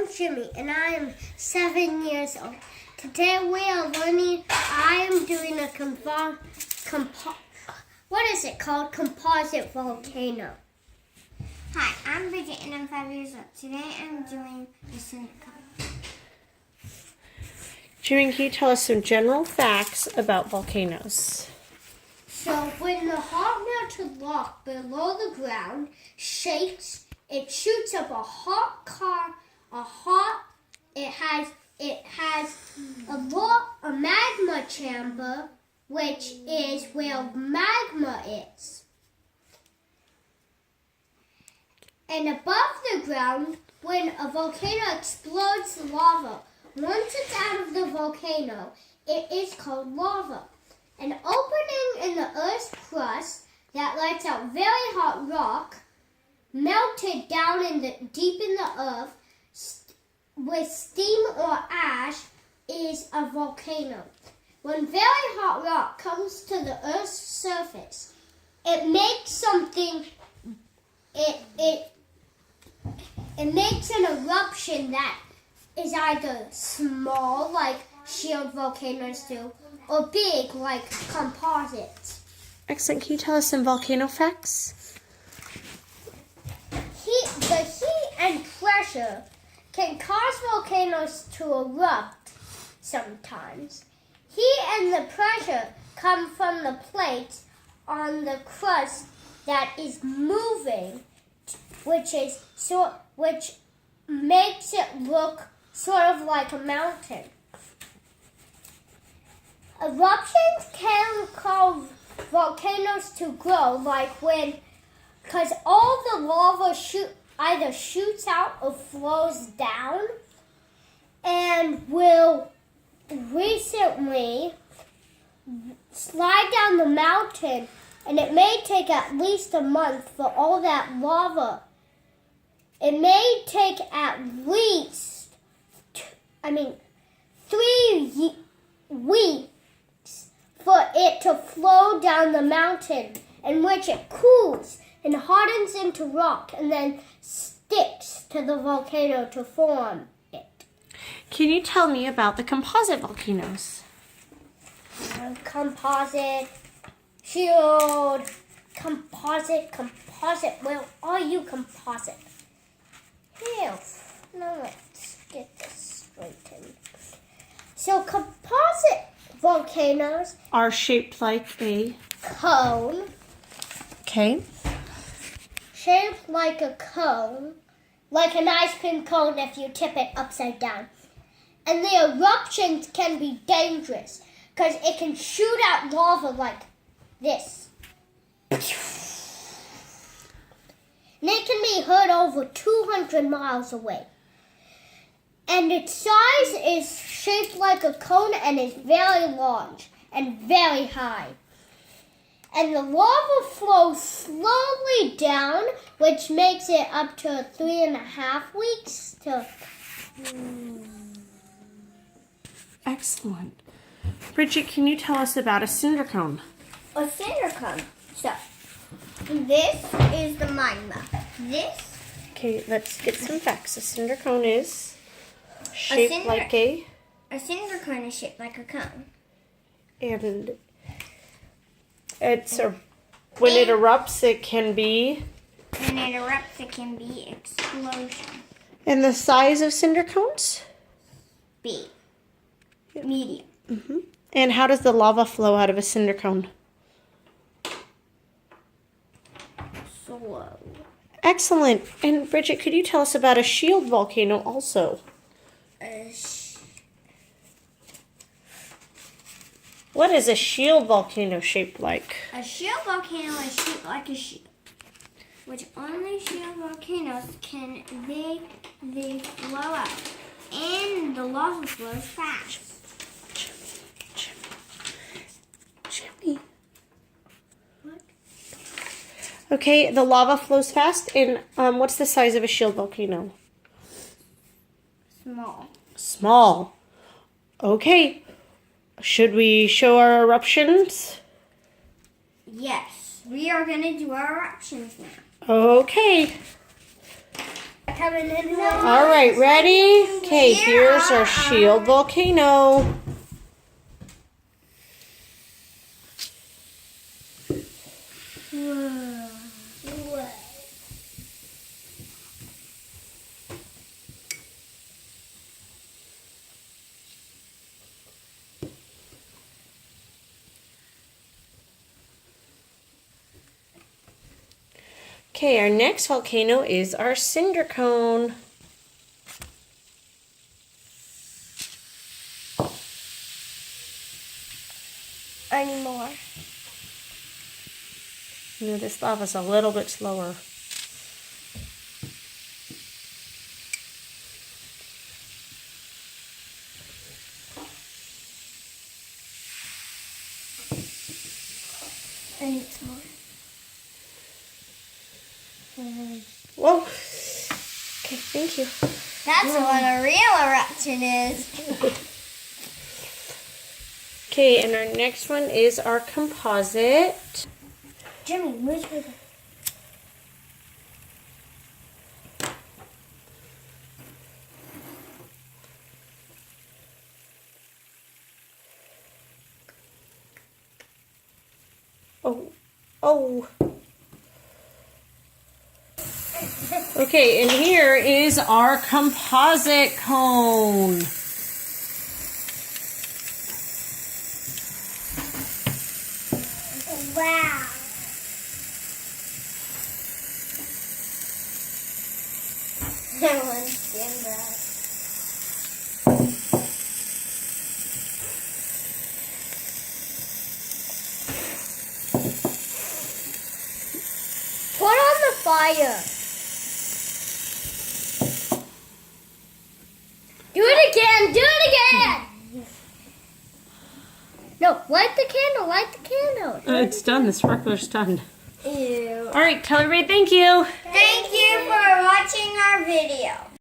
I'm Jimmy, and I am 7 years old. Today we are learning. I am doing a composite volcano. Hi, I'm Bridget, and I'm 5 years old. Today I'm doing a cinder cone. Jimmy, can you tell us some general facts about volcanoes? So when the hot melted rock below the ground shakes, it shoots up it has a magma chamber, which is where magma is. And above the ground, when a volcano explodes lava, once it's out of the volcano, it is called lava. An opening in the Earth's crust that lets out very hot rock, melted down deep in the Earth, with steam or ash, is a volcano. When very hot rock comes to the Earth's surface, it makes something. It makes an eruption that is either small, like shield volcanoes do, or big, like composites. Excellent. Can you tell us some volcano facts? The heat and pressure can cause volcanoes to erupt sometimes. Heat and the pressure come from the plates on the crust that is moving, which makes it look sort of like a mountain. Eruptions can cause volcanoes to grow, because all the lava either shoots out or flows down, and will recently slide down the mountain, and it may take at least a month for all that lava. It may take at least, 3 weeks for it to flow down the mountain, in which it cools and hardens into rock and then sticks to the volcano to form it. Can you tell me about the composite volcanoes? Composite, shield, composite. Where are you, composite? Here, now let's get this straightened. So composite volcanoes Are shaped like a cone. Okay. Shaped like a cone, like an ice cream cone if you tip it upside down. And the eruptions can be dangerous because it can shoot out lava like this. And it can be heard over 200 miles away. And its size is shaped like a cone and is very large and very high. And the lava flows slowly down, which makes it up to 3.5 weeks to... Excellent. Bridget, can you tell us about a cinder cone? A cinder cone. So, this is the magma. Okay, let's get some facts. A cinder cone is shaped like a... A cinder cone is shaped like a cone. And when it erupts, it can be... When it erupts, it can be explosion. And the size of cinder cones? Big. Medium. Mm-hmm. And how does the lava flow out of a cinder cone? Slow. Excellent. And Bridget, could you tell us about a shield volcano also? What is a shield volcano shaped like? A shield volcano is shaped like a shield, which only shield volcanoes can they flow out, and the lava flows fast. Jimmy. What? Okay, the lava flows fast, and what's the size of a shield volcano? Small. Small. Okay. Should we show our eruptions? Yes, we are going to do our eruptions now. Okay. coming in. All right, ready? Okay, here's our shield volcano. Whoa. Okay, our next volcano is our cinder cone. Any more? You know, this lava's a little bit slower. I need some more. Whoa. Okay, thank you. That's what a real eruption is. Okay, and our next one is our composite. Jimmy, which way? Oh, oh. Okay, and here is our composite cone. Wow. That one's Sandra. Put on the fire. Do it again. Do it again. No, light the candle. Light the candle. It's done. The sparkler's done. Ew. All right, tell everybody thank you. Thank you for watching our video.